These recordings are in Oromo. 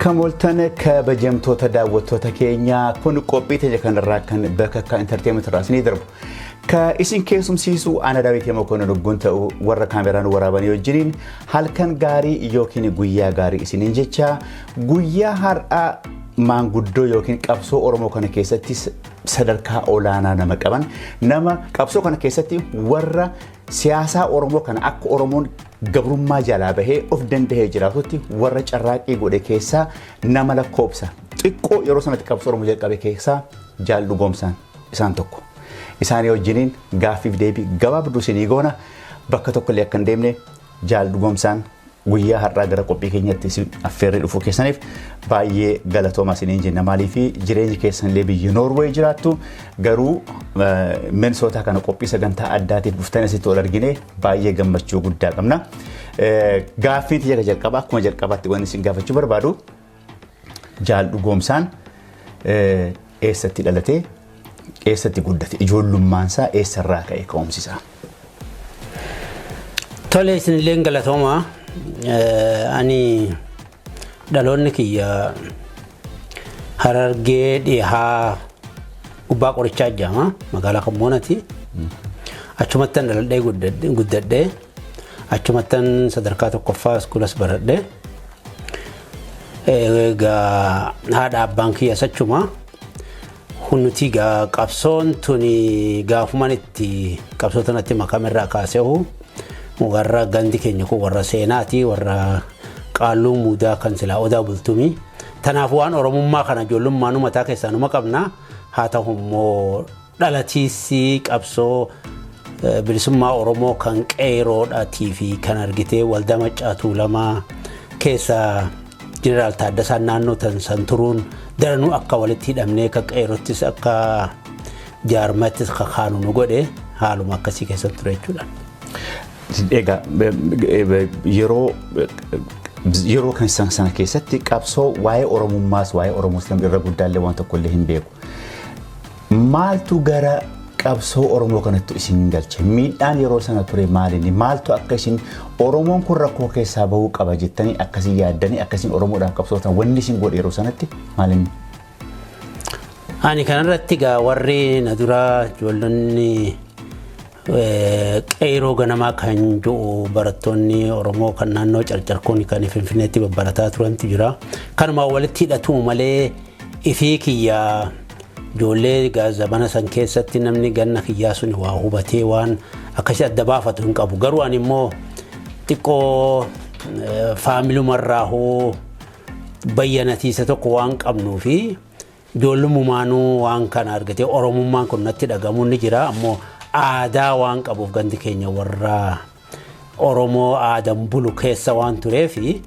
Akka moltan kabajamtoota daawwattoota keenya kun qophii ta'e kanarraa kan bakka entertainment raasni darbu. Ka isin keessumsiisu ana Daawit Mokonnon dhugguun ta'u warra kaameraan waraabanii wajjiniin halkan gaarii yookiin guyyaa gaarii isiniin jecha guyyaa har'aa maanguddoo yookiin qabsoo Oromoo kana keessatti sadarkaa olaanaa nama qaban nama qabsoo kana keessatti warra siyaasaa Oromoo kana akka Oromoon gabrummaa jalaa bahee of danda'ee jiraatutti warra carraaqii godhe keessaa nama lakkoobsa xiqqoo yeroo sanatti qabsoo Oromoo jalqabe keessaa Jaal Dhugoomsaan isaan tokko. Isaanii wajjiniin gaaffiif deebii gabaabduu isinii goona bakka tokkollee akka hin deemne Jaal Dhugoomsaan guyyaa har'aa gara qophii keenyatti isin affeerree dhufuu keessaniif baay'ee galatoomaa isiniin jenna. Maaliif jireenyi keessanillee biyya Noorweey jiraattu garuu Minnesota kana qophii sagantaa addaatiif dhuftanii asitti ol argine baay'ee gammachuu guddaa qabna. Gaaffii tiyya jalqabaa akkuma jalqabaatti waan isin gaafachuu barbaadu Jaal Dhugoomsaan eessatti dhalatee eessatti guddate ijoollummaansaa eessarraa ka'e ka'umsisaa? Tole isinillee galatoomaa. Ani dhaloonni kiyya Harargee dhihaa gubbaa qorichaa jedhama magaalaa Kammoonati. Achumattan dhaladhee guddadhee achumattan sadarkaa tokkoffaa iskuulas baradhee egaa haadha abbaan kiyya achuma hunnuti qabsoon tuni gaafuman itti qabsoo tanatti makamirraa kaaseehu warra gandi keenya ko warra seenaati warra qaaluu mudaa kan silaa odaa bultumii tanaaf waan oromummaa kana ijoollummaa mataa keessaa numa qabna haa ta'u immoo dhalatiisi qabsoo bilisummaa Oromoo kan qeeroodhaatii fi kan argitee waldaa Maccaatuu lama keessa Jeneraal Taaddasaan naannoo tan santuruun daranuu akka walitti hidhamnee ka qeerottis akka jaarmattis kakaanu nu godhe haaluma akkasii keessatti ture jechuudha. Egaa yeroo kan sana keessatti qabsoo waa'ee Oromummaas waa'ee Oromoos irra guddaallee waan tokkollee hin beeku. Maaltu gara qabsoo Oromoo kanatti isin galche? Miidhaan yeroo sana ture maalinni? Maaltu akka isin Oromoon kun rakkoo keessaa bahuu qaba jettanii akkasii yaaddanii akkasiin Oromoodhaaf qabsootan wanni isin godhe yeroo sanatti maalinni? Ani kanarratti gaa warri na dura ijoollonni qeeroo ganamaa kan jiru barattoonni Oromoo kan naannoo carcarkoon kan Finfinneetti babbarataa turantu jira. Kanuma walitti hidhatu malee ifii kiyya ijoollee zamana san keessatti namni ganna kiyyaa sun waa hubatee waan akkasii adda baafatu hin qabu. Garuu ani immoo xiqqoo faamilumarraa hoo bayyanatiisa tokko waan qabnuu fi ijoollummaanuu waan kana argatee Oromummaan kun natti dhagamuun ni jira. Ammoo aadaa waan qabuuf gandi keenya warra Oromoo aadan bulu keessa waan tureefi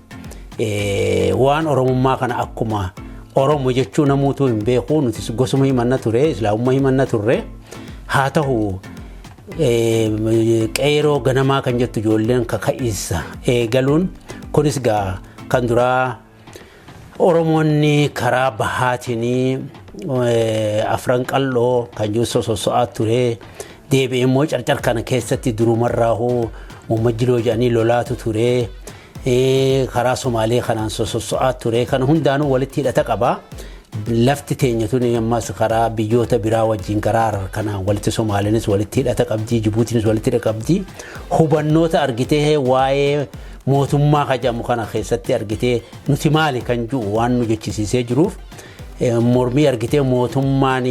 waan Oromummaa kana akkuma Oromoo jechuu namuutu hin beeku nuti gosuma himanna ture islaamummaa himanna turre haa ta'u qeeroo ganamaa kan jettu ijoolleen kaka'iisa eegaluun kunis gaa kan duraa Oromoonni karaa bahaatiin afran qal'oo kan jiru soso'aa ture. Deebi'ee immoo carcar kana keessatti durumarraa hoo ummajjiloo jedhanii lolaatu ture. Karaa Somaalee kanaan soso'aa ture. Kan hundaanuu walitti hidhata qaba. Lafti teenya tuni ammas karaa biyyoota biraa wajjin karaa kanaan walitti Somaaleenis walitti hidhata qabdi, Jibuutiinis walitti hidhata qabdi. Hubannoota argitee waa'ee mootummaa kajamu kana keessatti argitee nuti maali kan jiru waan nu jechisiisee jiruuf mormii argitee mootummaan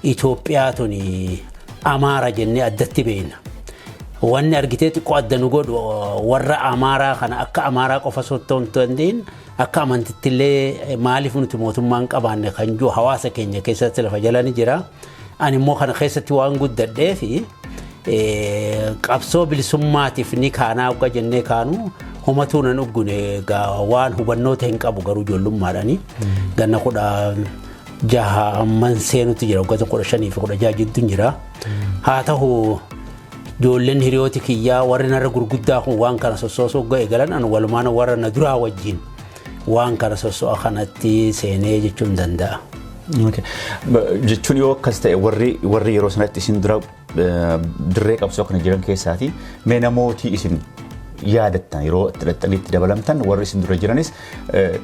Itoophiyaa tuni Amaara jennee addatti beekna. Wanni argitee xiqqoo adda nu godhu warra Amaaraa kana akka Amaaraa qofa sottoo hin ta'in akka amantittillee maaliif nuti mootummaan qabaanne kan jiru hawaasa keenya keessatti lafa jala ni jira. Ani immoo kana keessatti waan guddadhee fi qabsoo bilisummaatiif ni kaanaa uga jennee kaanu homatu nan uggune waan hubannoota hin qabu garuu ijoollummaadhaani. Ganna 16 amman seenutti jira uga 15 fi 16 jidduun jira. Haa ta'u ijoolleen hiriyooti kiyyaa warri narra gurguddaa kun waan kana sossoosoo ga'e galan an walumaan warra na duraa wajjin waan kana sosso'a kanatti seenee jechuun danda'a. Jechuun yoo akkas ta'e warri yeroo sanatti isin dura dirree qabsoo kana jiran keessaati mee namootii isin yaadatan yeroo itti dabalamtan warri isin dura jiranis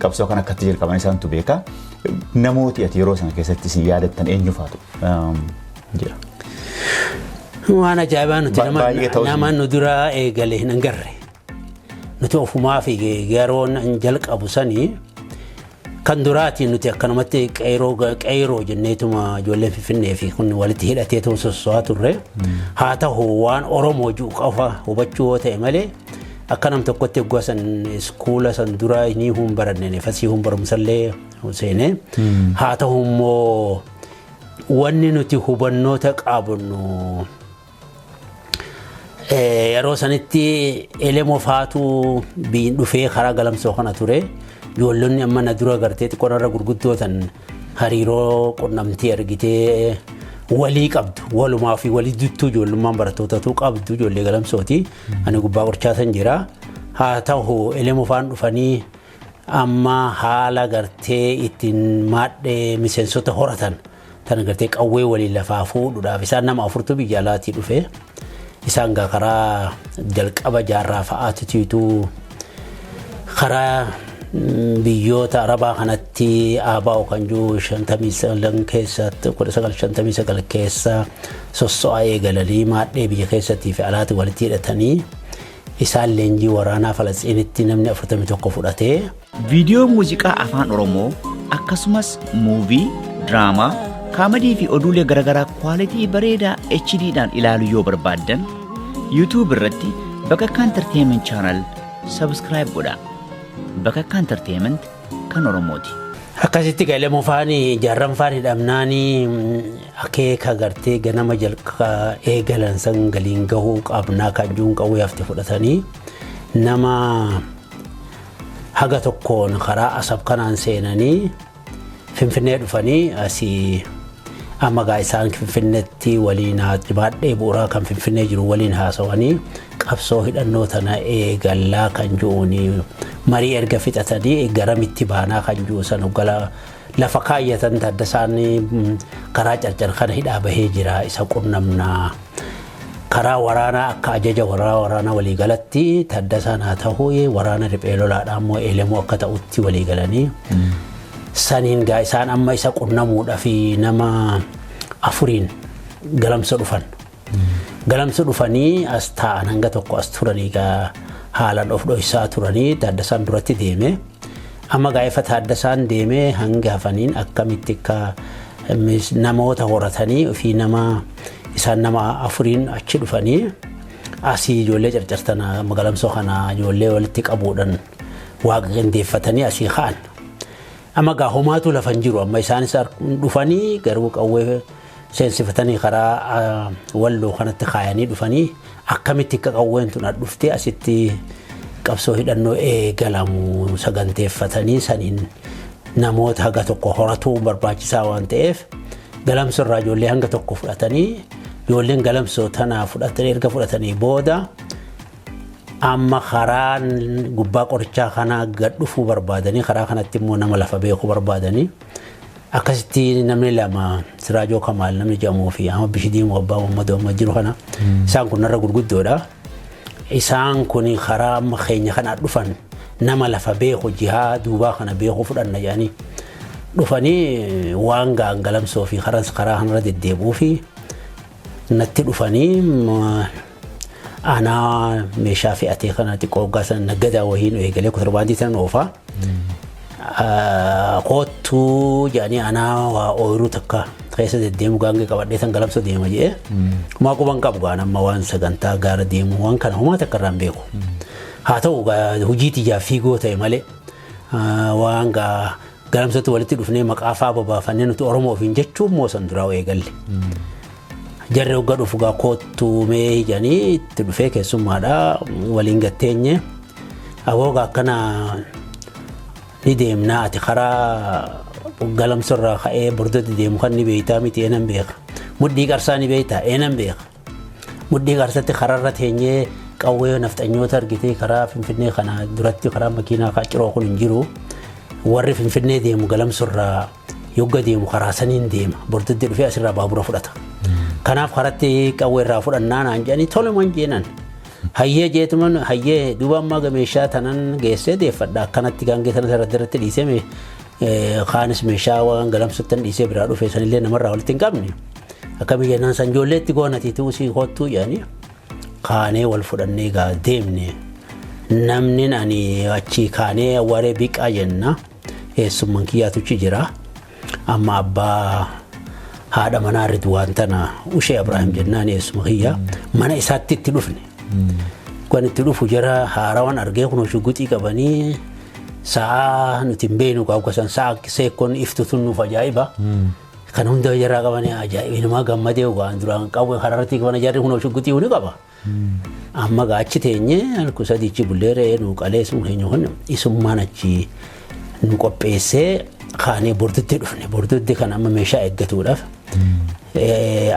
qabsoo kana akkatti jalqaban isaantu beeka namooti ati yeroo sana keessatti isin yaadatan eenyu faatu jira. Waan ajaa'ibaa nuti nama nu dura eegale hin agarre nuti ofumaa fi yeroon jalqabu sanii kan duraatiin nuti akkanumatti qeyroo jenneetuma ijoolleen Finfinnee fi kun walitti hidhatee ta'uu sosso'aa turre haa ta'u waan Oromoo jiru qofa hubachuu yoo ta'e malee akka nam tokkotti gosan iskuula san dura ni hun baranne fasii hun barumsallee seenee haa ta'u immoo wanni nuti hubannoota qabnu yeroo sanitti elemoo faatu biin dhufee karaa galamsoo kana ture ijoollonni amma na dura gartee xiqqoonarra gurguddootan hariiroo qunnamtii argitee walii qabdu walumaa fi walii duttuu ijoollummaan barattootatu qabdu ijoollee galamsooti ani gubbaa qorchaatan jira haa ta'u elemoo faan dhufanii amma haala gartee ittiin maadhee miseensota horatan tan gartee qawwee walii lafaa fuudhuudhaaf isaan nama afurtu biyya alaatii dhufe isaan gaa karaa jalqaba jaarraa fa'aatu tiituu karaa biyyoota Arabaa kanatti aabaa kan jiru 59 keessatti 1959 keessa sosso'aa eegalanii maadhee biyya keessattii fi alaatti walitti hidhatanii isaan leenjii waraanaa Falasxiinitti namni 41 fudhatee viidiyoo muuziqaa afaan Oromoo akkasumas muuvii diraamaa kaamadii fi oduulee garaagaraa kwaalitii bareedaa HD'dhaan ilaaluu yoo barbaaddan YouTube irratti Bakakkaa Entertainment Channel subscribe godhaa. Bakakkaa Entertainment kan Oromooti. akkasitti elemoo faanii jaarran faanii dhabnaanii akeeka gartee ganama jalqaba eegalan san galiin gahuu qabnaa kan juun qawwee hafte fudhatanii nama haga tokkoon karaa asab kanaan seenanii Finfinnee dhufanii asii amma gaa isaan Finfinneetti waliin baadhee bu'uuraa kan Finfinnee jiru waliin haasawanii qabsoo hidhannoo tana eegallaa kan juuni marii erga fixatanii garamitti baanaa kan juu san gala lafa kaayyatan Taaddasaan karaa carcar kana hidhaa bahee jira isa qunnamnaa karaa waraanaa akka ajaja waraanaa walii galatti Taaddasaan haa ta'u waraana riphee lolaadhaan immoo elemoo akka ta'utti walii galanii saniin gaa isaan amma isa qunnamuudha fi nama afuriin galamsa dhufan galamsa dhufanii as taa'an hanga tokko as turanii gaa haalan of dho'isaa turanii Taaddasaan duratti deeme amma gaa ifa Taaddasaan deeme hanga hafaniin akkamitti akka namoota horatanii fi nama isaan nama afuriin achi dhufanii asii ijoollee carcartana galamsoo kana ijoollee walitti qabuudhaan waaqa qindeeffatanii asii ka'an amma gaa homaatu lafan jiru amma isaanis dhufanii garuu qawwee seensifatanii karaa walloo kanatti kaayanii dhufanii akkamitti akka qawween tun dhuftee asitti qabsoo hidhannoo eegalamu saganteeffatanii saniin namoota haga tokko horatuu barbaachisaa waan ta'eef galamsoo irraa ijoollee hanga tokko fudhatanii ijoolleen galamsoo tana fudhatanii erga fudhatanii booda amma karaan gubbaa qorichaa kana gad dhufuu barbaadanii karaa kanatti immoo nama lafa beekuu barbaadanii akkasitti namni lama Siraajoo Kamaal namni jedhamuu fi amma Bishidii Abbaa Muhammadoo amma jiru kana isaan kun narra gurguddoodha isaan kun karaa amma keenya kana dhufan nama lafa beeku jihaa duubaa kana beekuu fudhanna jedhanii dhufanii waan galamsoo fi karaa kanarra deddeebuu fi natti dhufanii ana meeshaa fe'atee kana xiqqoo gaasan naggadaa wahiin eegalee kutarbaandii tan oofaa kootu jedhanii ana waa ooyiruu takka keessa deddeemu gaangee qabadhee tan galamsoo deema jedhee maa quban qabu gaan amma waan sagantaa gaara deemu waan kana homaa takka irraan beeku haa ta'u hojii tiyyaa fiigoo ta'e malee waan galamsootti walitti dhufnee maqaa faa babaafannee nuti Oromoo ofiin jechuun moosan duraa eegalle. Jarri hogga dhufu gaa kootu mee jedhanii itti dhufee keessummaadha waliin gatteenye abooga akkana ni deemnaa ati karaa galamsoo irraa ka'ee bordoti deemu kan ni beektaa miti eenan beeka mudhii qarsaa ni beektaa eenan beeka mudhii qarsatti karaarra teenyee qawwee nafxanyoota argitee karaa Finfinnee kana duratti karaa makiinaa kaaciroo kun hin jiru warri Finfinnee deemu galamsoo irraa yogga deemu karaa saniin deema bordoti dhufee asirraa baabura fudhata. Kanaaf karatti qawwee irraa fudhannaa naan jedhanii tole man jeenan hayyee jeetuman hayyee duuba ammaa meeshaa tanan geessee deeffadha akkanatti gaangee sana irratti dhiisee kaanis meeshaa waan galamsuttan dhiisee biraa dhufee sanillee namarraa walitti hin qabne akkami jennaan san ijoolleetti goonatiituu si kottuu jedhanii kaanee wal fudhannee gaa deemne namni ani achi kaanee awwaaree biqaa jenna eessumman kiyyaatuchi jira amma abbaa haadha manaa Ridwaan tana Ushee Abrahaam jennaan eessuma kiyya mana isaatti itti dhufne kan itti dhufu jira haarawan argee kun shuguxii qabanii sa'a nuti hin beenu qaawwasan sa'a seekkoon iftutun nuuf ajaa'iba kan hunda jira qabanii ajaa'iba nama gammadee waan duraan qawwee kararratti qaban jarri kun shuguxii huni qaba amma gaachi teenye alku sadiichi bulleeree nu qalees nu heenyu kun isummaan achi nu qopheessee kaanee bordutti dhufne bordutti kan amma meeshaa eeggatuudhaaf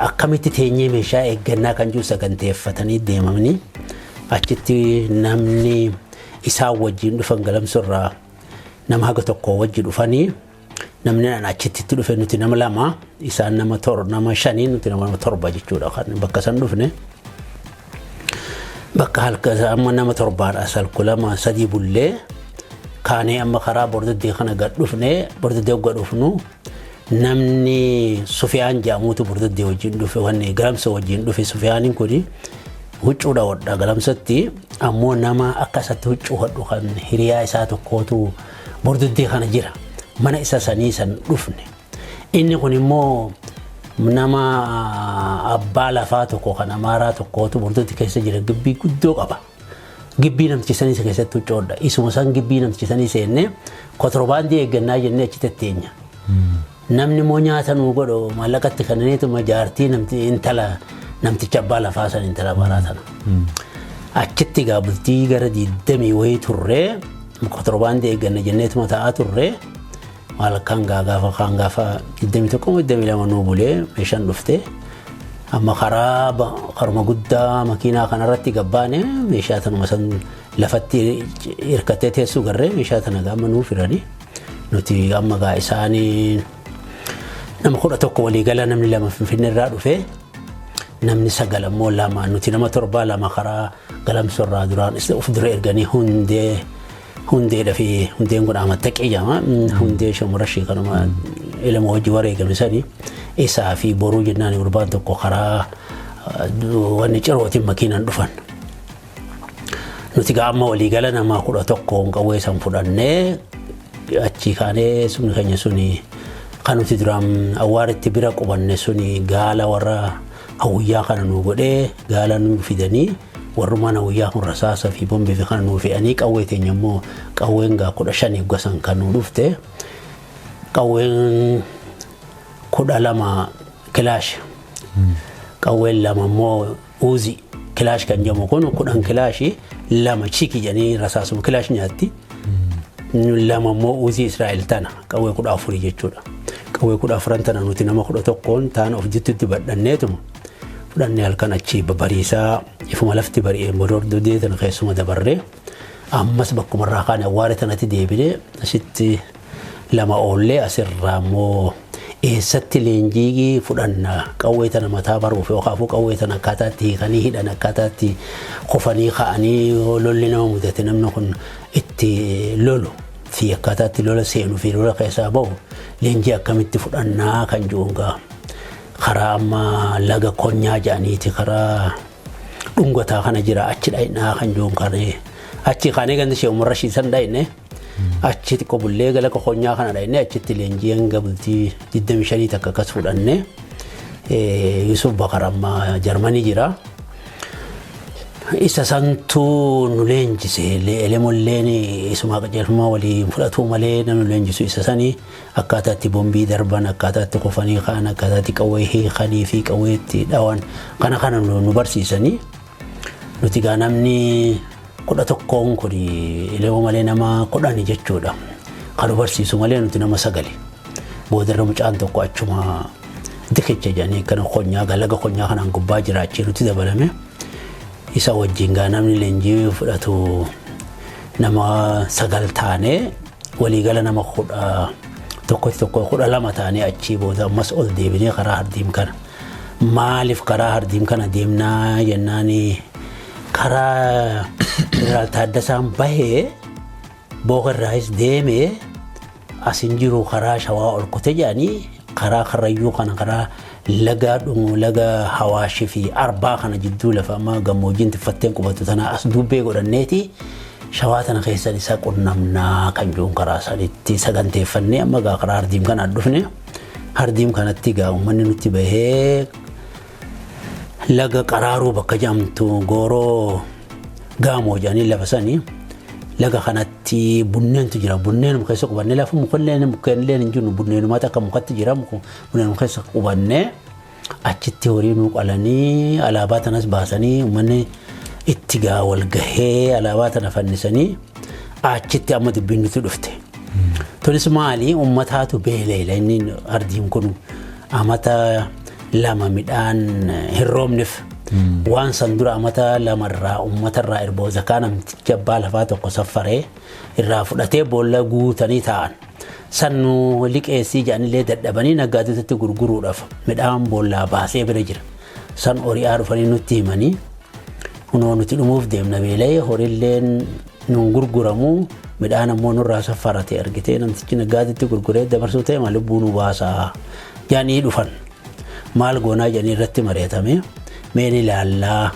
akkamitti teenyee meeshaa eeggannaa kan jiru saganteeffatanii deemamni achitti namni isaan wajjin dhufan galamsorraa nama haga tokko wajji dhufanii namni achitti dhufe nuti nama lama isaan nama shanii nuti nama torba jechuudha kan bakka san dhufne bakka halka amma nama torbaadha salku lama sadii bullee kaanee amma karaa bordoddee kana gad dhufne bordoddee gad dhufnu namni Sufiyaan jaamuutu bordoddee wajjin dhufe wanni galamsa wajjin dhufe Sufiyaanin kuni huccuudha wadha galamsatti ammoo nama akkasatti huccuu hodhu kan hiriyaa isaa tokkootu bordoddee kana jira mana isa sanii san dhufne inni kun immoo nama abbaa lafaa tokko kan amaaraa tokkootu bordoddee keessa jira gibbii guddoo qaba gibbii namtichi sanii keessatti huccuudha isuma san gibbii namtichi sanii seenne kontirobaandii eeggannaa jennee achi tetteenya namni moo nyaata nuu godhu maallaqatti kanneetu majaartii intala namticha abbaa lafaa san intala baraatana achitti gaa bultii gara 20 wayii turree kontirobaandii eegganna jenneetuma ta'aa turree malkan gaafa 21 nuu bulee meeshaan dhufte amma karuma guddaa makiinaa kanarratti gabbaane meeshaa tanuma san lafatti hirkattee teessuu garree meeshaa tana gaama nuu firanii nuti amma gaa isaanii nama 11 waliigala namni lama Finfinnee irraa dhufe namni 9 ammoo lama nuti nama 7 lama karaa galamsorraa duraan of dura erganii hundee fi hundeen kun amattaqee jama hundee shamarashii kanuma ilma hojii wareegame sanii isaa fi boruu jennaan gurbaan tokko karaa wanni cirootiin makiinaan dhufan nuti gaa amma waliigala nama 11 qawwee san fudhannee achi kaanee sumni keenya suni kan nuti duraan awwaaritti bira qubanne suni gaala warra hawiyyaa kana nu godhee gaala nu fidanii warrumaan hawiyyaa kun rasaasa fi bombii fi kana nu fe'anii qawwee teenya immoo qawween gaa 15 gosan kan nu dhufte qawween 12 kilaash qawween lama immoo uuzii kilaash kan jedhamu kun 10 kilaashii lama chiki jedhanii rasaasuma kilaash nyaatti lama immoo uuzii Israa'el tana qawwee 14 jechuudha qawwee 14 tana nuti nama 11 taan of jittutti badhanneetuma fudhannee halkan achi babariisaa ifuma lafti bari'ee boodordodee tana keessuma dabarree ammas bakkumarraa kaan awwaare tanatti deebinee asitti lama oollee asirraa immoo eessatti leenjii fudhanna qawwee tana mataa baruuf yookaan qawwee tana akkaataatti hiikanii hidhan akkaataatti qofanii ka'anii lolli nama mudate namni kun itti lolu fi akkaataatti lola seenuu fi lola keessaa bahu leenjii akkamitti fudhannaa kan juungaa karaa amma laga konyaa jedhaniiti karaa dhungataa kana jira achi dhaynaa kan juunqaree achi kaanee ganda ishee umarra shiisan dhayne achi xiqqoo bullee gala konyaa kana dhayne achitti leenjii hanga bultii 25 takka akkas fudhanne Yusuf Bakar amma Jarmanii jira isa santu nu leenjise elemolleen isuma qajeelfama waliin fudhatu malee nu leenjisu isa sanii akkaataatti bombii darban akkaataatti qofanii kaan akkaataatti qawwee hiikanii fi qawweetti dhawan kana nu barsiisanii nuti gaa namni 11 kun elemo malee nama 10 jechuudha kan barsiisu malee nuti nama 9 boodarra mucaan tokko achuma dikicha jedhanii kana konyaa galaga konyaa kanaan gubbaa jiraachii nuti dabalame isa wajjin gaa namni leenjii fudhatu nama 9 taane waliigala nama 12 taane achi booda ammas ol deebinee karaa hardiim kana maaliif karaa hardiim kana deemnaa jennaani karaa Taaddasaan bahee Booqarraayis deemee asin jiru karaa Shawaa ol kutee jedhanii karaa Karrayyuu kana karaa laga Hawaashii fi Arbaa kana jidduu lafa amma gammoojjiin tiffatteen qubatu tana as dubbee godhanneeti Shawaa tana keessan isa qunnamnaa kan jiruun karaa sanitti saganteeffannee amma gaa karaa Hardiim kana dhufne Hardiim kanatti gaa uummanni nutti bahee laga Qaraaruu bakka jedhamtu Gooroo Gaamoo jedhanii lafa sanii laga kanatti bunneentu jira bunneen keessa qubannee lafa mukkeenillee hin jiru bunneenumaa takka mukatti jira bunneen keessa qubannee achitti horii nuu qalanii alaabaa tanas baasanii uummanni itti gaa wal gahee alaabaa tana fannisanii achitti amma dubbiin nuti dhufte. Tunis maali uummataatu beeleela inni Hardiim kun amata lama midhaan hin roobneef waan san dura amata lamarraa uummatarraa irboo zakaa namticha abbaa lafaa tokko saffaree irraa fudhatee boolla guutanii taa'an. Sannu liqeessii jedhanillee dadhabanii naggaatotatti gurguruudhaaf midhaan boollaa baasee bira jira. San horiyaa dhufanii nutti himanii kunoo nuti dhumuuf deemna beelee horiilleen nuun gurguramu midhaan ammoo nurraa saffarate argitee namtichi naggaatitti gurguree dabarsuu ta'e maal lubbuu nu baasaa jedhanii dhufan. Maal goonaa jedhanii irratti mari'atame meeni ilaallaa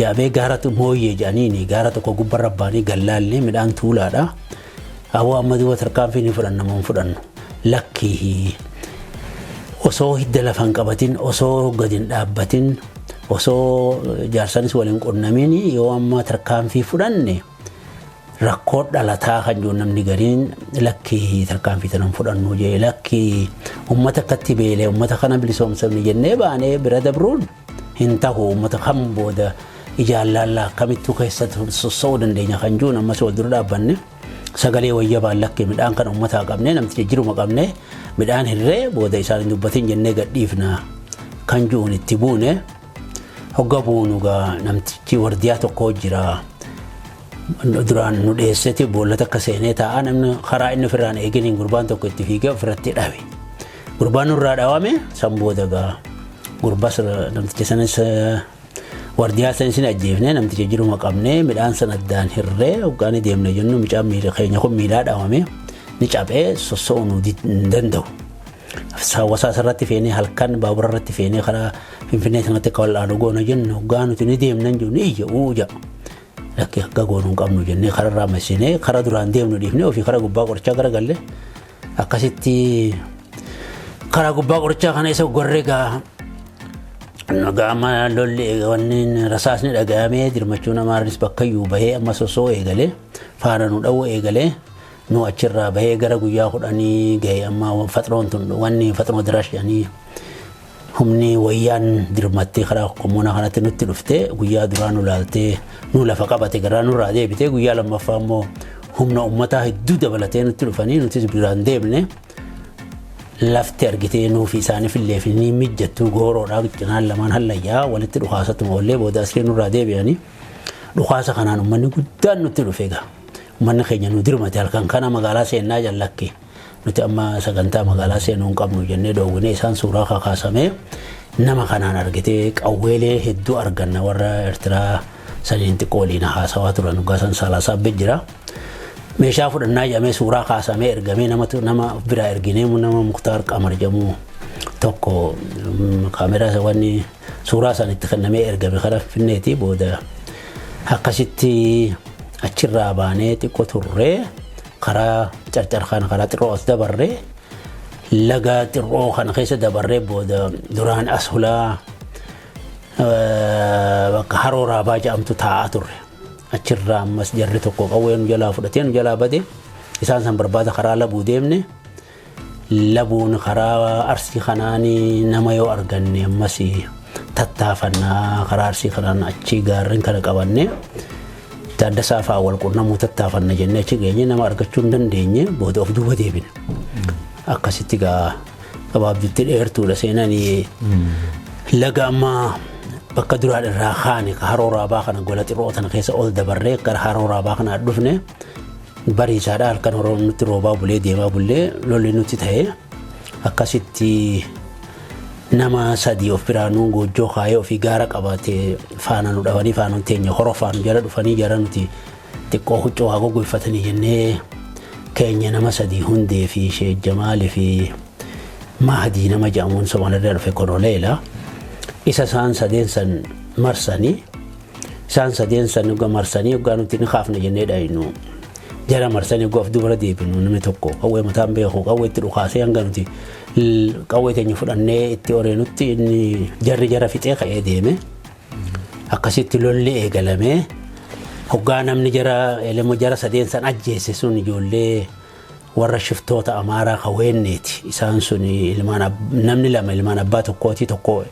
jaabee gaaratu mooyyee jedhaniini gaara tokko gubbarra baanii gallaallee midhaan tuulaadha. Awwa amma duba tarkaanfii ni fudhannamu hin fudhannu lakkii osoo hidda lafan qabatin osoo gadin dhaabbatin osoo jaarsanis waliin qunnamin yoo amma tarkaanfii fudhanne rakkoo dhalataa kan jiru namni gariin lakkii tarkaanfii tanan fudhannu jee lakkii uummata akkatti beelee uummata kana bilisoomsanii jennee baanee bira dabruun hin ta'u uummata kan booda ijaallallaa akkamittuu keessatti sossoo'uu dandeenya kan jiru ammas wal dura dhaabbanne sagalee wayya baan lakkii midhaan kan uummataa qabnee namticha jiruma qabnee midhaan hirree booda isaan hin dubbatin jennee gadhiifna kan jiruun itti buune hogga buunugaa namtichi wardiyaa tokko jira. Duraan nu dheessatti boollata akka seenee taa'aa namni karaa inni ofirraan eeginiin gurbaan tokko itti fiigee ofirratti dhabe. Gurbaan nurraa dhaawame san booda gaa gurbas namticha sanis wardiyaa sanis hin ajjeefne namticha jiruma qabnee midhaan san addaan hirree hoggaanii deemne jennu mucaan miila keenya kun miilaa dhaawame ni cabee sossoo'uu nu hin danda'u. Sawwasaa irratti feenee halkan baabura irratti feenee karaa Finfinnee sanatti akka wal'aanu goona jennu hoggaa nuti ni deemnan jiru ni iyya uja. Lakkii akka goonuu qabnu jennee kararraa massinee karaa duraan deemnu dhiifnee ofii karaa gubbaa qorichaa garagalle akkasitti karaa gubbaa qorichaa kana isa gorree gaa gaama lolli wanni rasaasni dhaga'amee dirmachuu namaanis bakka iyyuu bahee amma sosoo eegalee faana nu dhawuu eegalee nu achirraa bahee gara guyyaa 10 gahee amma faxroon tun wanni faxroo dirash jedhanii humni wayyaan dirmattee karaa kommuunaa kanatti nutti dhuftee guyyaa duraa nu laaltee nu lafa qabate garaa nurraa deebitee guyyaa lammaffaa immoo humna uummataa hedduu dabalatee nutti dhufanii nutis biraan deemne lafti argitee nuufi isaaniif illee fi ni mijjattuu gooroodhaa cinaan lamaan hallayyaa walitti dhukaasatuma wallee booda asiree nurraa deebi'anii dhukaasa kanaan uummanni guddaan nutti dhufe egaa uummanni keenya nu dirmate halkan kana magaalaa seennaa jallakke nuti amma sagantaa magaalaa seenuu hin qabnu jennee dhoowwinee isaan suuraa kakaasamee nama kanaan argitee qawweelee hedduu arganna warra Eertiraa saniin xiqqoo waliin haasawaa turan dhugaasan salaasaa jira. Meeshaa fudhannaa jedhamee suuraa kaasamee ergamee nama biraa erginee nama Muktaar Qamar jedhamu tokko kaameraa wanni suuraa sanitti kennamee ergame kana Finfinneetii booda akkasitti achirraa baanee xiqqoo turree karaa carcar kana karaa xirroo as dabarree laga xirroo kana keessa dabarree booda duraan as hulaa bakka haroo raabaa jedhamtu taa'aa turre. Achirraa ammas jarri tokko qawwee nu jalaa fudhatee nu jalaa bade isaan san barbaada karaa labuu deemne labuun karaa arsii kanaanii nama yoo arganne ammas tattaafannaa karaa arsii kanaan achi gaarreen kana qabanne Taaddasaa fa'aa wal qunnamuu tattaafanna jennee achi geenye nama argachuu hin dandeenye booda of duuba deebine. Akkasitti gaa gabaabduutti dheertuudha seenanii laga ammaa bakka duraan irraa kaane haroo raabaa kana gola xirroo tana keessa ol dabarree gara haroo raabaa kana dhufne bariisaadha halkan horoon nutti roobaa bulee deemaa bullee lolli nutti ta'e akkasitti nama sadii of biraanuu goojjoo kaayee ofii gaara qabatee faana nu dhawanii faanun teenya horofaan jala dhufanii jara nuti xiqqoo huccoo haa goggoifatanii jennee keenya nama sadii hundee fi Sheekh Jamaal fi Mahdi nama jedhamuun Somaaliirraa dhufe Konoleela isa isaan sadeen san marsanii isaan sadeen san uga marsanii uga nuti ni kaafne jennee dhaayinu jara marsanii uga of dubara deebinu namni tokko qawwee mataan beeku qawwee itti dhukaasee hanga nuti qawwee teenya fudhannee itti oreenutti inni jara fixee ka'ee deeme akkasitti lolli eegalamee hoggaa namni jara sadeen san ajjeese sun ijoollee warra shiftoota Amaaraa kaweenneeti isaan sun namni lama ilmaan abbaa tokkooti tokko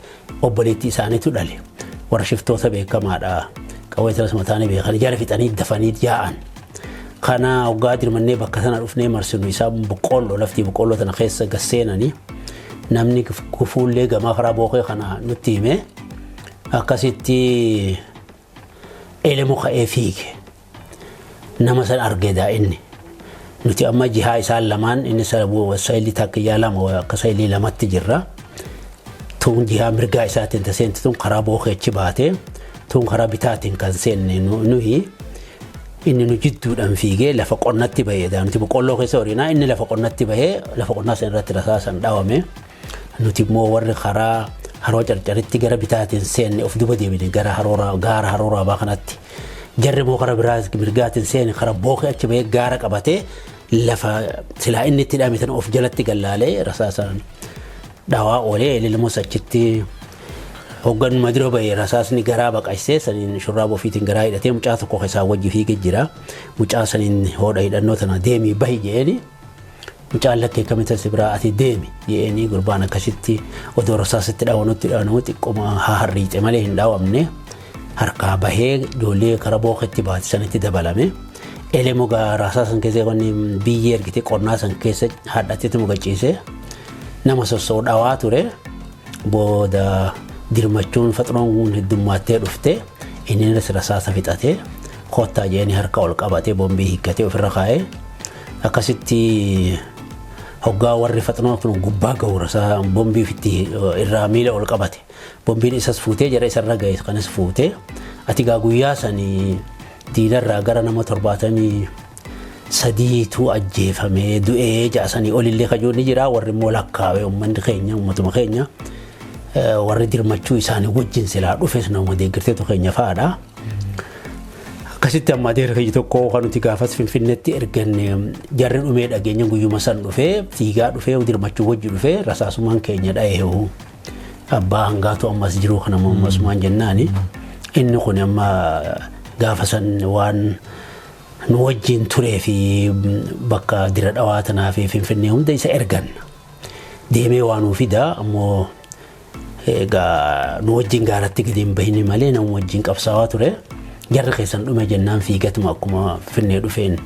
obboleetti isaaniitu dhale warra shiftoota beekamaadha qawwee taras mataanii beekan jara fixanii dafanii yaa'an kana hoggaa dirmannee bakka sana dhufnee marsinu isaan boqqolloo laftii boqqolloo tana keessa gasseenanii namni kufuullee gamaa karaa bookee kana nutti hime akkasitti elemu ka'ee fiige nama san argee daa'inni nuti amma jihaa isaan lamaan inni saayilii takkiyyaa lama akka saayilii lamatti jirra tuun jihaa mirgaa isaatiin taseenti tun karaa bookeechi baatee tuun karaa bitaatiin kan seenne nuyi inni nu jidduudhaan fiigee lafa qonnatti bahee nuti boqqolloo keessa horinaa inni lafa qonnatti bahee lafa qonnaa san irratti rasaasan dhaawame nuti immoo warri karaa haroo carcaritti gara bitaatiin seenne of duba deebine gara gaara harooraa baa kanatti jarri immoo karaa biraas mirgaatiin seenne karaa bookee achi bahee gaara qabatee lafa silaa inni itti dhaamitan of jalatti gallaalee rasaasan dhaawaa oolee ililmoos achitti hoggan madiro bahee rasaasni garaa baqaysee saniin shurraaba ofiitiin garaa hidhatee mucaa tokko keessaa wajji fiigee jira mucaa saniin hoodha hidhannoo tana deemii bahi jeeni mucaan lakkee kamitas biraa ati deemi jeeni gurbaan akkasitti odoo rasaasitti dhaawanutti dhaanamu xiqquma harriixe malee hin dhaawamne harkaa bahee ijoollee karaa bookeetti baate sanitti dabalame elemu gaa rasaasan keessa qonni biyyee ergite qonnaa san keessa hadhateetu mugachiise nama sossoo dhawaa ture booda dirmachuun faxroon heddummaatee dhufte inni rasaasa fixatee koottaa jeeni harka ol qabatee bombii hiikkatee ofirra kaa'ee akkasitti hoggaa warri faxroon kun gubbaa ga'u rasaa bombii fitti irraa miila ol qabate bombiin isas fuutee jara isarra ga'e kanas fuutee ati gaa guyyaa sanii diinarraa gara nama 73tu ajjeefamee du'ee jaasanii olillee kajoonni jira warri immoo lakkaawee uummanni keenya uummatuma keenya warri dirmachuu isaanii wajjin silaa dhufes nama deeggarteetu keenya fa'aadha akkasitti amma adeera kiyyi tokko kan nuti gaafas Finfinneetti erganne jarri dhumee dhageenya guyyuma san dhufee fiigaa dhufee dirmachuu wajji dhufee rasaasumaan keenya dha'eehu abbaa hangaatu ammas jiru kana ammasmaan jennaani inni kun amma gaafa san waan nu wajjin turee fi bakka dira dhawaa tanaa fi Finfinnee hunda isa ergan deemee waan nu fida ammoo egaa nu wajjin gaaratti gadi hin bahini malee nama wajjin qabsaawaa ture jarri keessan dhume jennaan fiigatuma akkuma Finfinnee dhufeen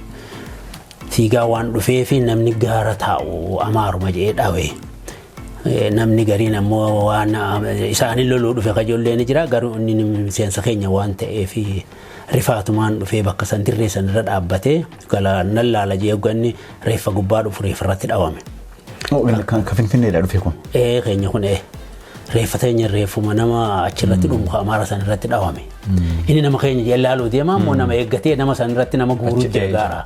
fiigaa waan dhufee fi namni gaara taa'u amaaruma jedhee dhawe namni gariin ammoo waan isaanii loluu dhufe kajoolleen jira garuu inni miseensa keenya waan ta'eef rifaatumaan dhufee bakka san dirree san irra dhaabbatee nan laala jee ganni reeffa gubbaa dhufu reeffa irratti dhawame. Kan Finfinneedhaa dhufe kun? Keenya kun reeffa teenya reeffuma nama achirratti dhumu amaara san irratti dhawame. Inni nama keenya jallaaluu deema ammoo nama eeggatee nama san irratti nama guuruu jeegaara.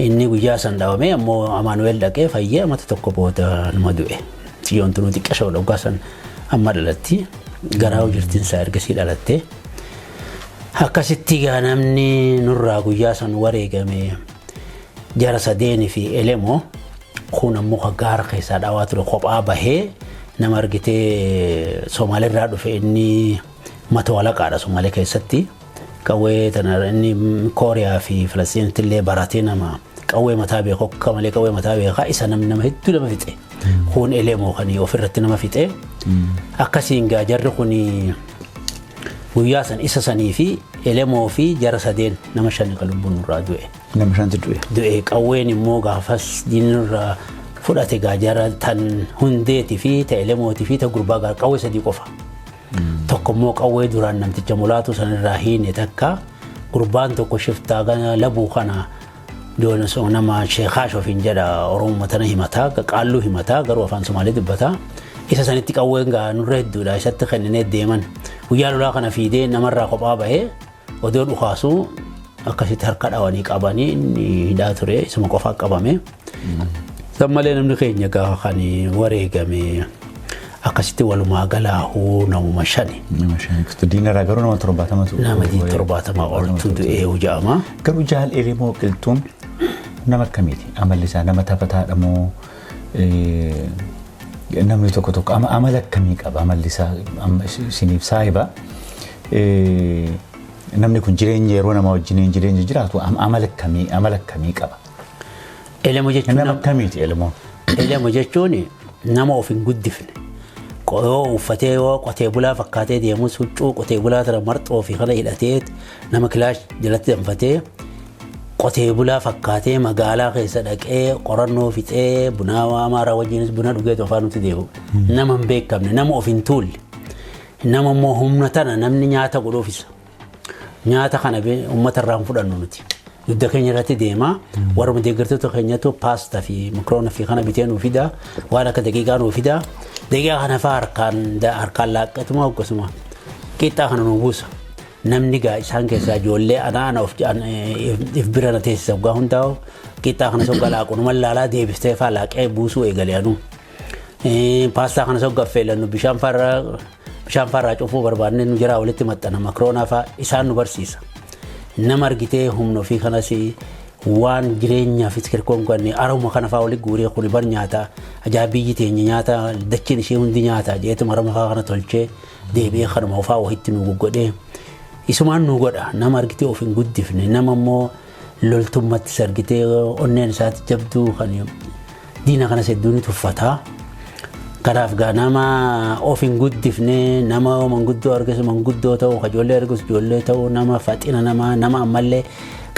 Inni guyyaa san dhawame ammoo Amaanuweel dhaqee fayyee amata tokko booda nama du'e. Xiyyoon tunuu xiqqasha dhuggaa san amma dhalatti garaa jirtinsaa ergasii dhalattee. Akkasitti gaa namni nurraa guyyaa san wareegame jara sadeeni fi elemoo kun ammoo gaara keessaa dhawaa ture kophaa bahee nama argitee Somaaliirraa dhufe inni mata walaqaadha Somaalee keessatti qawwee tana inni Kooriyaa fi Falastiinitti illee baratee nama qawwee mataa beeku akka malee qawwee mataa beekaa isa nama hedduu nama fixe kun elemoo kan ofirratti nama fixe akkasiin gaa jarri kun guyyaa san isa sanii fi elemoo fi jara sadeen nama shan kan lubbuun irraa du'e. Nama shantu du'e. Du'e qawween immoo gaafas diinirraa fudhate gaa jara tan hundeetii fi ta elemootii fi ta gurbaa gaa qawwee sadii qofa. Tokko immoo qawwee duraan namticha mulaatu sanirraa hiine takka gurbaan tokko shiftaa gana labuu kana doona nama Sheekh Haashoofiin jedha Oromoo tana himataa qaalluu himataa garuu afaan Somaalee dubbataa isa sanitti qawween gaa nurra hedduudha isatti kennine deeman guyyaa lolaa kana fiidee namarraa kophaa bahee odoo dhukaasuu akkasitti harka dhawanii qabanii inni hidhaa ture isuma qofaa qabame sammalee namni keenya gaa kan wareegame akkasitti walumaa galaahuu namuma shani diina ragaruu nama 70 nama 70 oltu du'ee hojama garuu jaal Elemoo Qilxuun nama akkamiiti amalli isaa nama taphataadha moo namni tokko amala akkamii qaba amalli isaa siniif saahiba namni kun jireenya yeroo nama wajjin jireenya jiraatu amala akkamii qaba Elemoo jechuun nama akkamiiti Elemoo jechuun nama of hin guddifne uffatee qotee bulaa fakkaatee deemus huccuu qotee bulaa tara marxoo fi kana hidhatee nama kilaash jalatti danfatee qotee bulaa fakkaatee magaalaa keessa dhaqee qorannoo fixee bunaa amaaraa wajjinis buna dhugee tofaan nuti deemu nama hin beekamne nama of hin tuulle nama immoo humna tana namni nyaata godhuufisa nyaata kana uummata irraan fudhannu nuti dudda keenya irratti deema warra deeggartoota keenyatu paastaa fi makroona fi kana bitee nuu fida waan akka daqiiqaa nuu fida daqiiqaa kana faa harkaan laaqqatuma hoggosuma qixxaa kana nuu buusa namni gaa isaan keessaa ijoollee ana of if bira na teessisa waggaa hundaa'u qixxaa kana sogga laaqunuma laalaa deebistee faa laaqee buusuu eegaleanu paastaa kana sogga affeelannu bishaan farraa cufuu barbaadne nu jiraa walitti maxxana makroonaa faa isaan nu barsiisa nama argitee humna ofii kanas waan jireenyaaf kirkoon kanne aruma kana faa wali guuree kun bar nyaata ajaa'ibiyyi teenya nyaata dachiin ishee hundi nyaata jeetu marama faa kana tolchee deebi'ee kanuma ofaa wahitti nu godhee isumaan nu godha nama argitee of hin guddifne nama immoo loltummatti sargitee onneen isaatti jabduu kan diina kanas hedduun tuffataa kanaaf gaa nama of hin guddifne nama manguddoo argisu manguddoo ta'u ijoollee argisu ijoollee ta'u nama faxina nama ammallee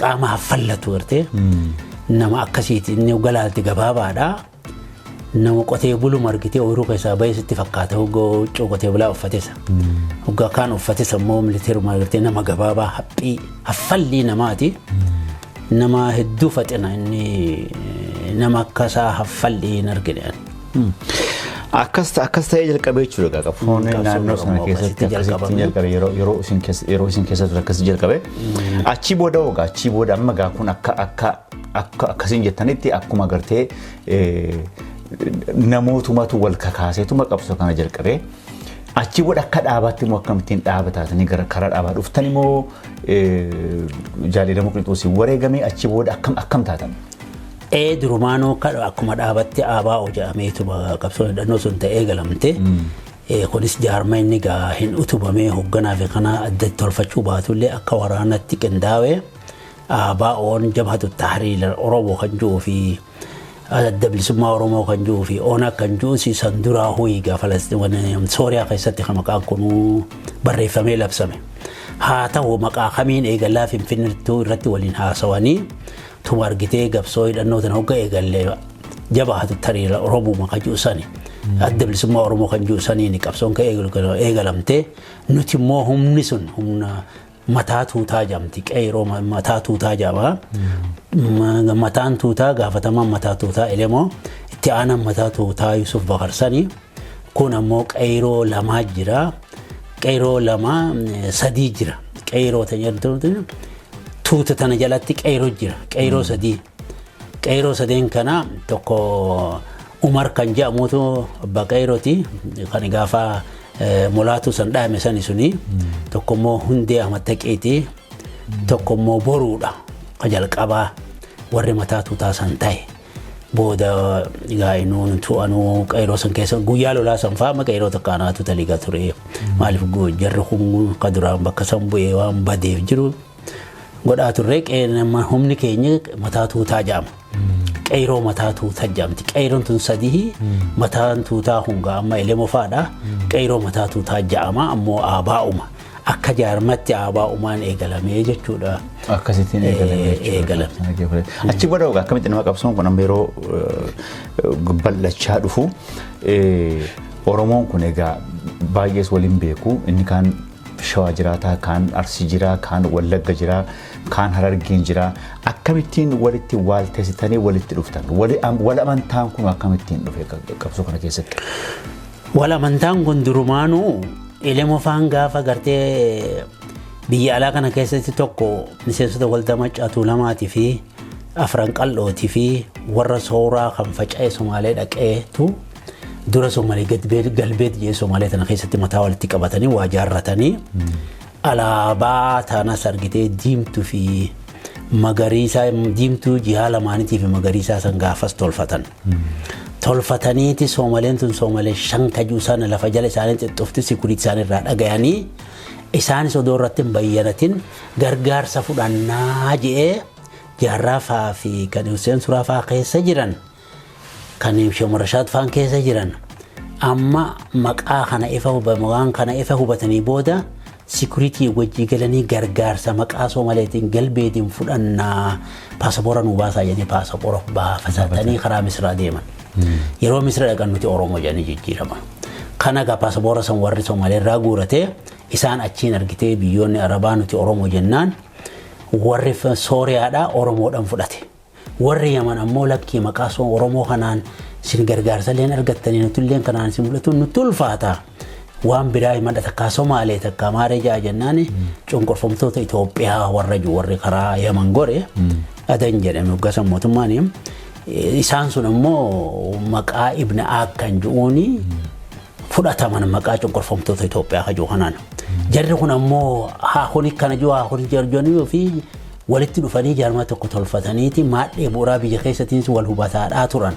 qaama haffallatu garte nama akkasiiti inni galaalti gabaabaadha nama qotee bulu margitee ooyiruu keessaa baay'isitti fakkaata huccuu qotee bulaa uffatesa hoggaa kaan uffatesa immoo militeeruma gartee nama gabaabaa haphii haffallii namaati nama hedduu faxina inni nama akkasaa haffallii hin argine akkas ta'ee jalqabee jechuudha qaqqabuun naannoo sana keessatti akkasitti jalqabee yeroo isin keessatti akkasitti jalqabee achi booda amma gaa kun akka akkasiin jettanitti akkuma gartee namootumatu wal kakaaseetuma qabsoo kana jalqabee achi booda akka dhaabaatti immoo akkamittiin dhaabataatanii gara karaa dhaabaa dhuftan immoo Elemoo Qilxuun wareegamee achi booda akkam taatan durumaanoo akkuma dhaabatti aabaa hojjetameetu qabsoo hidhannoo sun ta'ee galamte kunis jaarma inni gaa hin utubamee hoogganaa fi kana adda tolfachuu baatullee akka waraanatti qindaa'ee aabaa oon jabhatu tahriir Oromoo kan jiru fi adda bilisummaa Oromoo kan jiru fi oona kan jiru si sanduraa ho'i gaa Falastiin Sooriyaa keessatti kan maqaan kun barreeffamee labsame haa ta'u maqaa kamiin eegalaa Finfinneetti irratti waliin haasawanii tuma argitee qabsoo hidhannoo tana hogga eegalee jabhatu tahriir Oromoo maqaa jiru sani adda bilisummaa Oromoo kan jiru saniin qabsoon ka eegalamte nuti immoo humni sun humna mataa tuutaa jamti qeeroo mataa tuutaa jama mataan tuutaa gaafatamaan mataa tuutaa Elemoo itti aanan mataa tuutaa Yusuf Bakarsanii kun ammoo qeeroo lamaa jira qeeroo lama sadii jira qeeroo tajaajiltoota tuuta tana jalatti qeeroo jira qeeroo sadeen kana tokko Umar kan jedhamutu abbaa qeerooti kan gaafa molaatu san dhaame sani suni tokko immoo Hundee Ahmad Taqeeti tokko immoo Boruudha jalqabaa warri mataa tuutaa san ta'e booda gaa'inuun tu'anuu qeeroo san keessa guyyaa lolaa san faama qeeroo takkaanaatu taliga ture maaliif jarri kun kaduraan bakka san bu'ee waan badeef jiru godhaa turre humni keenya mataa tuutaa jaama qeeroo mataa tuutaa jaamti qeeroon tun sadii mataan tuutaa hungaa amma Elemoo faadha qeeroo mataa tuutaa jaama ammoo aabaa'uma akka jaarmatti aabaa'umaan eegalamee jechuudha akkasittiin eegalame achi booda akkamitti nama qabsoon kun amma yeroo bal'achaa dhufu Oromoon kun egaa baay'ees waliin beeku inni kaan Shawaa jiraata kaan Arsii jira kaan Wallagga jira kaan Harargeen jira akkamittiin walitti waalteessitanii walitti dhuftan wal amantaan kun akkamittiin dhufe qabsoo kana keessatti Wala amantaan kun durumaanuu ilmoo faan gaafa gartee biyya alaa kana keessatti tokko miseensota waldaa Maccaa Tuulamaatii fi Afran Qal'ootii fi warra sooraa kan faca'e Somaalee dhaqeetu dura Somaalee galbeet jee Somaalee tana keessatti mataa walitti qabatanii waa jaarratanii alaabaa taanas argitee diimtuu fi magariisaa diimtuu jihaa lamaanitii fi magariisaa san gaafas tolfatan. Tolfataniiti Somaaleen tun Somaalee shan kajuu sana lafa jala isaanii xixxufti sikuriit isaanirraa dhagayanii isaanis odoo irratti hin bayyanatin gargaarsa fudhannaa jedhee jaarraafaa fi kan Hussein Suraafaa keessa jiran kan Shamarashaat faan keessa jiran amma maqaa kana ifa hubatanii booda sikuriitii wajjii galanii gargaarsa maqaa Somaaleetiin galbeetiin fudhannaa paasapoora nu baasaa jedhanii paasapoora baafatanii karaa Misraa deeman. Yeroo Misra dhaqan nuti Oromoo jedhanii jijjiiraman. Kana gaa paasapoora san warri Somaalee irraa guuratee isaan achiin argitee biyyoonni Arabaa nuti Oromoo jennaan warri Sooriyaadhaa Oromoodhaan fudhate. Warri Yaman ammoo lakkii maqaa Oromoo kanaan sin gargaarsalleen argattanii nutulleen kanaan sin mul'atu nutti ulfaata. Waan biraa himadha takkaa Somaalee takkaa maaree jaa jennaan cunqurfamtoota Itoophiyaa warri karaa Yaman gore adan jedhame hoggasan mootummaan isaan sun ammoo maqaa Ibn Aakkan jedhuuni fudhataman maqaa cunqurfamtoota Itoophiyaa kajuu kanaan. Jarri kun ammoo haakuni kana jiru haakuni jarjoonii fi walitti dhufanii jaarmaa tokko tolfataniiti maadhee bu'uuraa biyya keessattiinis wal hubataadhaa turan.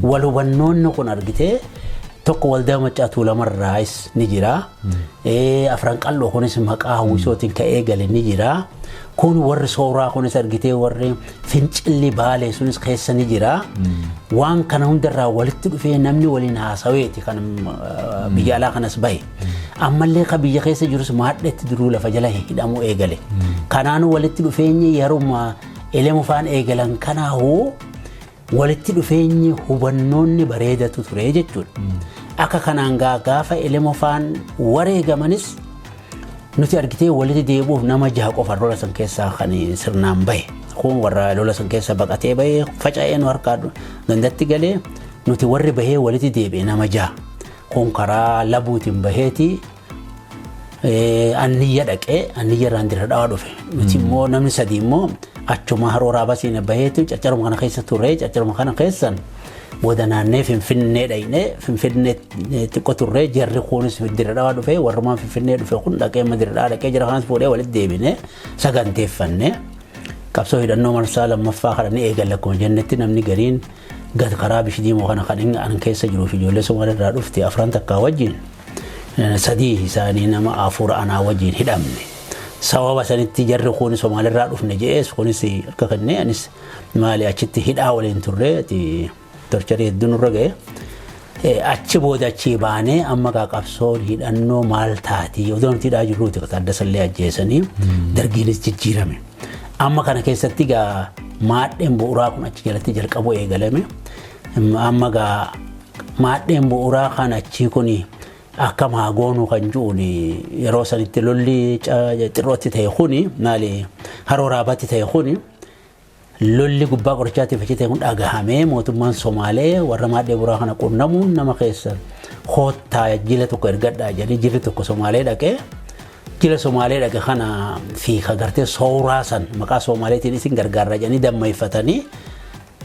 Wal hubannoonni kun argitee tokko waldaa Maccaa Tuulamarraayis ni jira. Afran Qal'oo kunis maqaa hawwisootiin ka'ee gale ni jira. Kun warri sooraa kunis argitee warri Fincilli Baalee sunis keessa ni jira. Waan kana hundarraa walitti dhufee namni waliin haasaweeti kan biyya alaa kanas bahe. Ammallee ka biyya keessa jirus maadheetti duruu lafa jala hidhamuu eegale. Kanaanuu walitti dhufeenyi yeruma ilmoo faan eegalan kanaahuu walitti dhufeenyi hubannoonni bareedatu ture jechuudha. Akka kanaan gaafa ilmoo faan wareegamanis nuti argitee walitti deebuuf nama 6 qofa lola san keessaa kan sirnaan bahe. Kun warra lola san keessa baqatee bahe faca'ee nu harkaa gandatti galee nuti warri bahee walitti deebi'e nama 6. Kun karaa labuutiin baheeti anniyya dhaqee anniyya irraan dira dhawaa dhufe. Nuti immoo namni 3 immoo achuma haroo raabasiin baheetu caccaruma kana keessa turre caccaruma kana keessan booda naannee Finfinnee dhaqnee Finfinnee xiqqoo turre jarri kunis dira dhawaa dhufe warrumaan Finfinnee dhufe kun dhaqee dira dhawaa dhaqee jira kanas fuudhee walitti deebine saganteeffannee qabsoo hidhannoo marsaa lammaffaa kana ni eegalla akkuma jennetti namni gariin gad karaa Bishidiimoo kana kan an keessa jiruuf ijoollee Somaalee irraa dhufte 4 takkaa wajjin 3 isaanii nama 4 anaa wajjin hidhamne. Sababa sanitti jarri kun Somaalee irraa dhufne jees kunis akka kanneen anis maali achitti hidhaa waliin turre torcharii hedduun irra ga'e. Achi booda achi baanee amma qabsoon hidhannoo maal taati odoo nuti hidhaa jirruuti Taaddasallee ajjeesanii dargiinis jijjiirame. Amma kana keessatti gaa maadheen bu'uuraa kun achi jalatti jalqabuu eegalame. Amma gaa maadheen bu'uuraa kan achi kun akka maagoonuu kan juun yeroo sanitti lolli xirrootti ta'e kuni maali haroo raabaatti ta'e kuni lolli gubbaa qorichaatti fachi ta'e kun dhagahamee mootummaan Somaalee warra maadhee bu'uuraa kana qunnamuun nama keessa hoottaa jila tokko ergadhaa jedhee jilli tokko Somaalee dhaqee jila Somaalee dhaqe kana fi kagartee sooraa san maqaa Somaaleetiin isin gargaarra jedhanii dammeeffatanii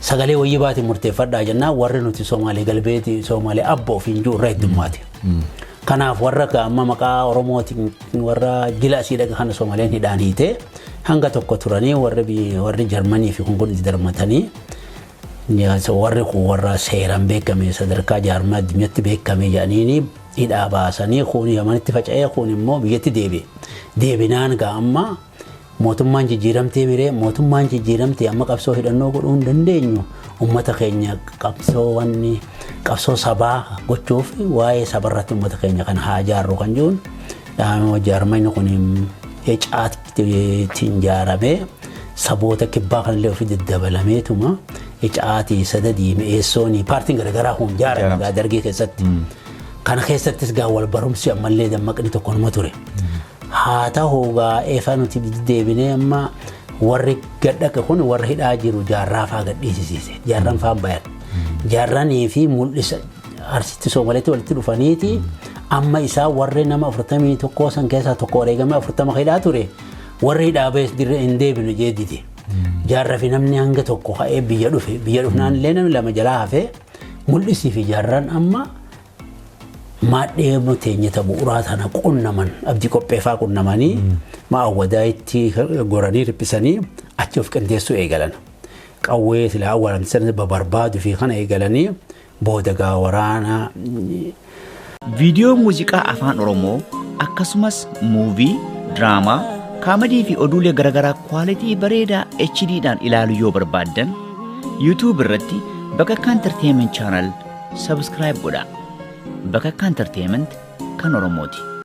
sagalee wayii baatiin murteeffadhaa jennaan warri nuti Somaalee galbeeti Somaalee abboo fi injuu irraa heddummaati. Kanaaf warra amma maqaa Oromootiin warra jila asii dhaqa kana Somaaleen hidhaan hiite hanga tokko turanii warri Jarmanii fi kun itti darmatanii warri kun warra seeraan beekame sadarkaa jaarmaa addunyaatti beekame jedhanii hidhaa baasanii kun Yamanitti faca'ee kun immoo biyyatti deebi'e. Deebinaan gaa amma mootummaan jijjiiramtee biree mootummaan jijjiiramtee amma qabsoo hidhannoo godhuu hin dandeenyu ummata keenya qabsoo sabaa gochuuf waa'ee sabarratti ummata keenya kan haa jaarru kan jiruun jaarmayni kun caatiin jaaramee saboota kibbaa kanallee ofii daddabalameetuma caatii sadadii mi'eessoonii paartiin garaagaraa kun jaarame dargii keessatti kana keessattis gaa wal barumsi ammallee dammaqni tokko numa ture. Haa ta'uu gaa eefaa nuti deebinee amma warri gadhaqa kun warra hidhaa jiru jaarraa faa gadhiisisiise jaarraan faa bayan jaarranii fi mul'isa arsitti Somaaleetti walitti dhufaniiti amma isaa warri nama 41 san keessaa tokko wareegame 40 hidhaa ture warri hidhaa dirree hin deebinu jeediti. Jaarraa fi namni hanga tokko ka'ee biyya dhufnaan illee namni lama jalaa hafee mul'isii fi jaarraan amma maadhee muteenyata bu'uuraa sana qunnaman abdii qopheeffaa qunnamanii maawwadaa itti goranii riphisanii achi of qindeessuu eegalan. Qawwee silaa awwaalamti sana barbaadu fi kana eegalanii booda gaa waraana. Viidiyoo muuziqaa afaan Oromoo akkasumas muuvii, diraamaa, kaamadii fi oduulee garaagaraa kwaalitii bareedaa HD'dhaan ilaaluu yoo barbaaddan YouTube irratti Bakakkaa Entertainment Channel subscribe godhaa. Bakakkaa Entertainment kan Oromooti.